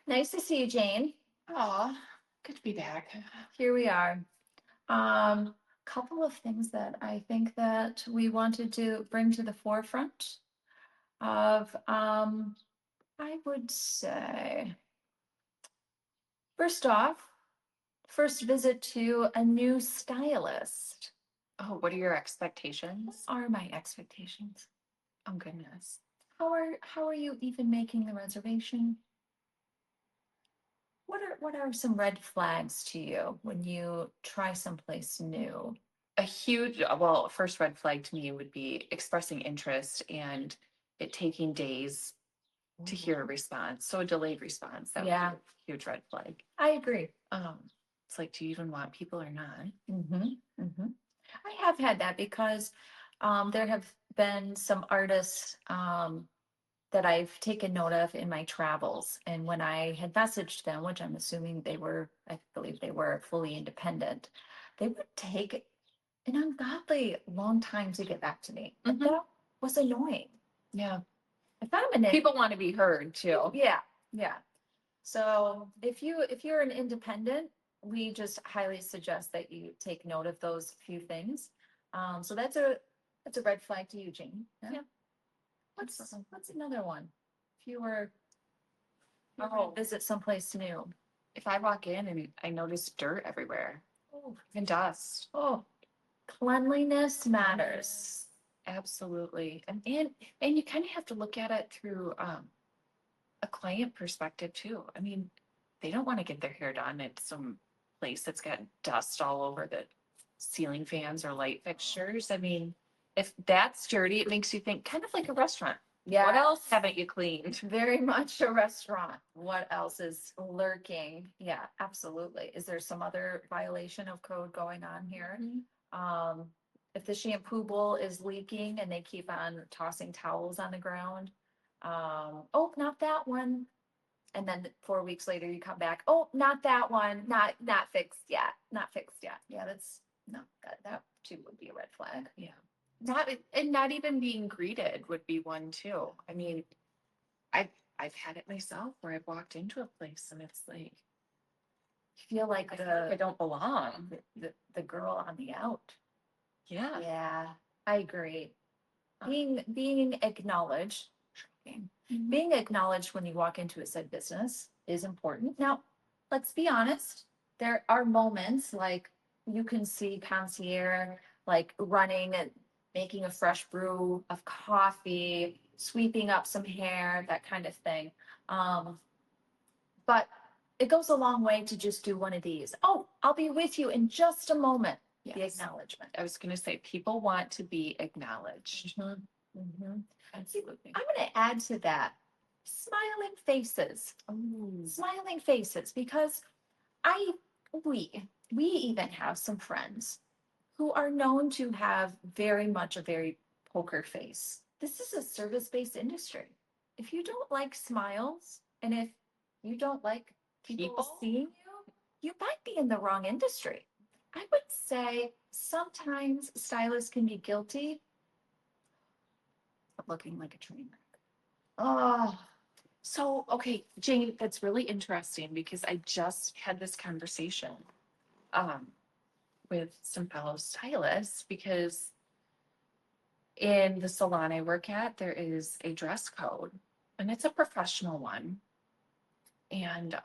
Nice to see you, Jane. Oh, good to be back. Here we are. Couple of things that I think that we wanted to bring to the forefront of, I would say, first off, first visit to a new stylist. Oh, what are your expectations? What are my expectations? Oh, goodness. How are you even making the reservation? What are some red flags to you when you try someplace new? Well, first red flag to me would be expressing interest and it taking days to hear a response. So a delayed response, that would Yeah, be a huge red flag. I agree. It's like, do you even want people or not? Mm-hmm. I have had that because there have been some artists that I've taken note of in my travels. And when I had messaged them, which I'm assuming I believe they were fully independent, they would take an ungodly long time to get back to me. And Mhm. that was annoying. Yeah. I found them People want to be heard too. Yeah, yeah. So if you're an independent, we just highly suggest that you take note of those few things. So that's a red flag to you, Jane. Yeah. What's another one? If you were visit someplace new. If I walk in and I notice dirt everywhere Oh, and dust. oh, cleanliness matters. Absolutely. And you kind of have to look at it through a client perspective too. I mean, they don't want to get their hair done at some place that's got dust all over the ceiling fans or light fixtures. I mean, if that's dirty, it makes you think kind of like a restaurant. Yeah. What else haven't you cleaned? Very much a restaurant. What else is lurking? Yeah, absolutely. Is there some other violation of code going on here? Um, if the shampoo bowl is leaking and they keep on tossing towels on the ground, oh, not that one. And then 4 weeks later you come back, oh, not that one, not fixed yet, not fixed yet. Yeah, that's no, that too would be a red flag. Yeah. Not even being greeted would be one too. I mean, I've I've had it myself where I've walked into a place and it's like You feel like I feel like I don't belong. the girl on the out. Yeah. Yeah, I agree. Being acknowledged, shocking. Being acknowledged when you walk into a said business is important. Now, let's be honest. There are moments like you can see concierge like running and making a fresh brew of coffee, sweeping up some hair, that kind of thing. Um, but it goes a long way to just do one of these. Oh, I'll be with you in just a moment. The Yes. acknowledgement. I was going to say people want to be acknowledged. Absolutely. I'm going to add to that smiling faces. Smiling faces, because I we even have some friends who are known to have very much a very poker face. This is a service-based industry. If you don't like smiles and if you don't like people seeing you, you might be in the wrong industry. I would say sometimes stylists can be guilty of looking like a train wreck. Oh, So, okay, Jane, that's really interesting because I just had this conversation um, with some fellow stylists because in the salon I work at, there is a dress code and it's a professional one. And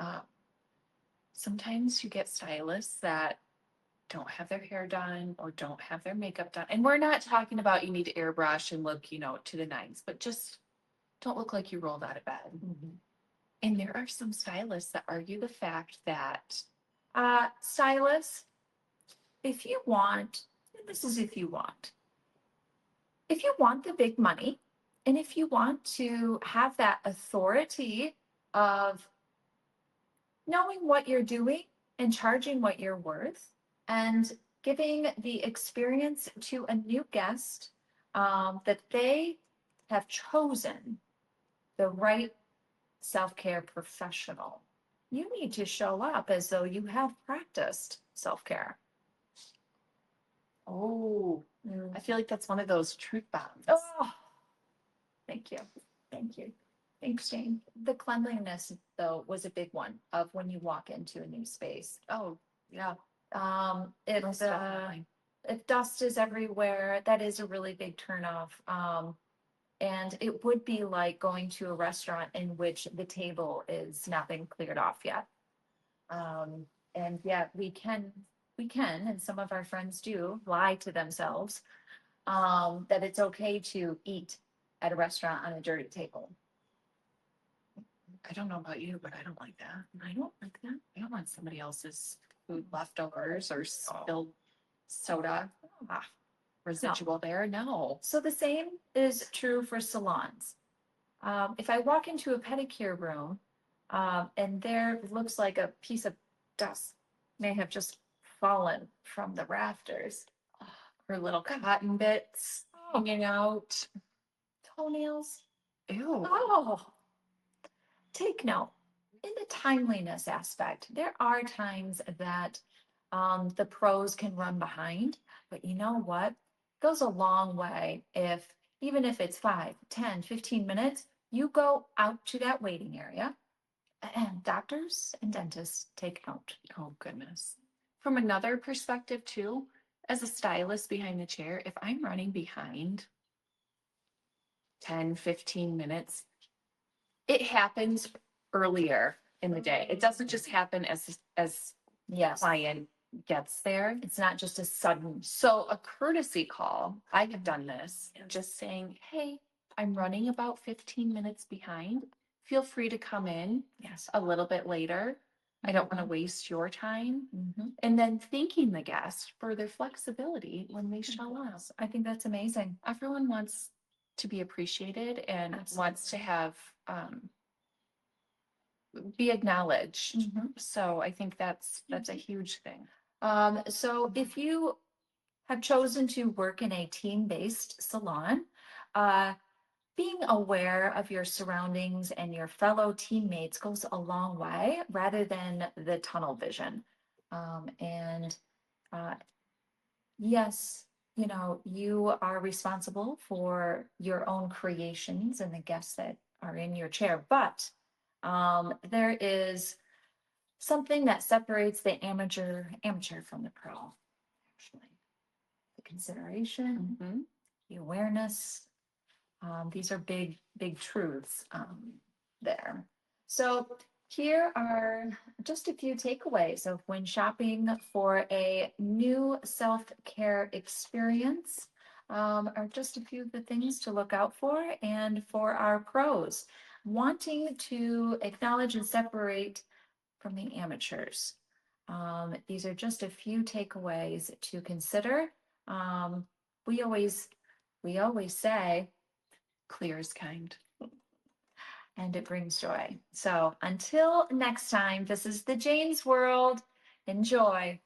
sometimes you get stylists that don't have their hair done or don't have their makeup done. And we're not talking about you need to airbrush and look, to the nines, but just don't look like you rolled out of bed. And there are some stylists that argue the fact that stylists, if you want, and this is if you want the big money, and if you want to have that authority of knowing what you're doing and charging what you're worth and giving the experience to a new guest that they have chosen the right self-care professional, you need to show up as though you have practiced self-care. oh, I feel like that's one of those truth bombs. Oh, thank you. Thank you. Thanks, Jane. The cleanliness, though, was a big one of when you walk into a new space. Oh, yeah. It's, Most definitely. if dust is everywhere, that is a really big turnoff. And it would be like going to a restaurant in which the table is not been cleared off yet. And yet we can, and some of our friends do lie to themselves, that it's okay to eat at a restaurant on a dirty table. I don't know about you, but I don't like that. I don't like that. I don't want somebody else's food leftovers or spilled soda Ah. residual there. No. So the same is true for salons. If I walk into a pedicure room, and there looks like a piece of dust may have just fallen from the rafters, Or little cotton bits hanging out. toenails. Ew. Oh, take note. In the timeliness aspect, there are times that the pros can run behind, but you know what? It goes a long way if, even if it's 5, 10, 15 minutes, you go out to that waiting area, and doctors and dentists take note. Oh, goodness. From another perspective, too, as a stylist behind the chair, if I'm running behind 10, 15 minutes, it happens earlier in the day. It doesn't just happen as Yes, client gets there. it's not just a sudden. So a courtesy call, I have done this, just saying, hey, I'm running about 15 minutes behind. Feel free to come in Yes. a little bit later. I don't want to waste your time. Mhm. And then thanking the guest for their flexibility when they show up. I think that's amazing. Everyone wants to be appreciated and wants to have be acknowledged. Mhm. So I think that's a huge thing. So if you have chosen to work in a team-based salon, uh, being aware of your surroundings and your fellow teammates goes a long way rather than the tunnel vision. And yes, you are responsible for your own creations and the guests that are in your chair, but there is something that separates the amateur from the pro, actually. The consideration, Mhm. the awareness. These are big, big truths there. So here are just a few takeaways of when shopping for a new self-care experience. Are just a few of the things to look out for. And for our pros, wanting to acknowledge and separate from the amateurs. These are just a few takeaways to consider. Um, we always say, Clear is kind. and it brings joy. So until next time, this is the Jane's World. Enjoy.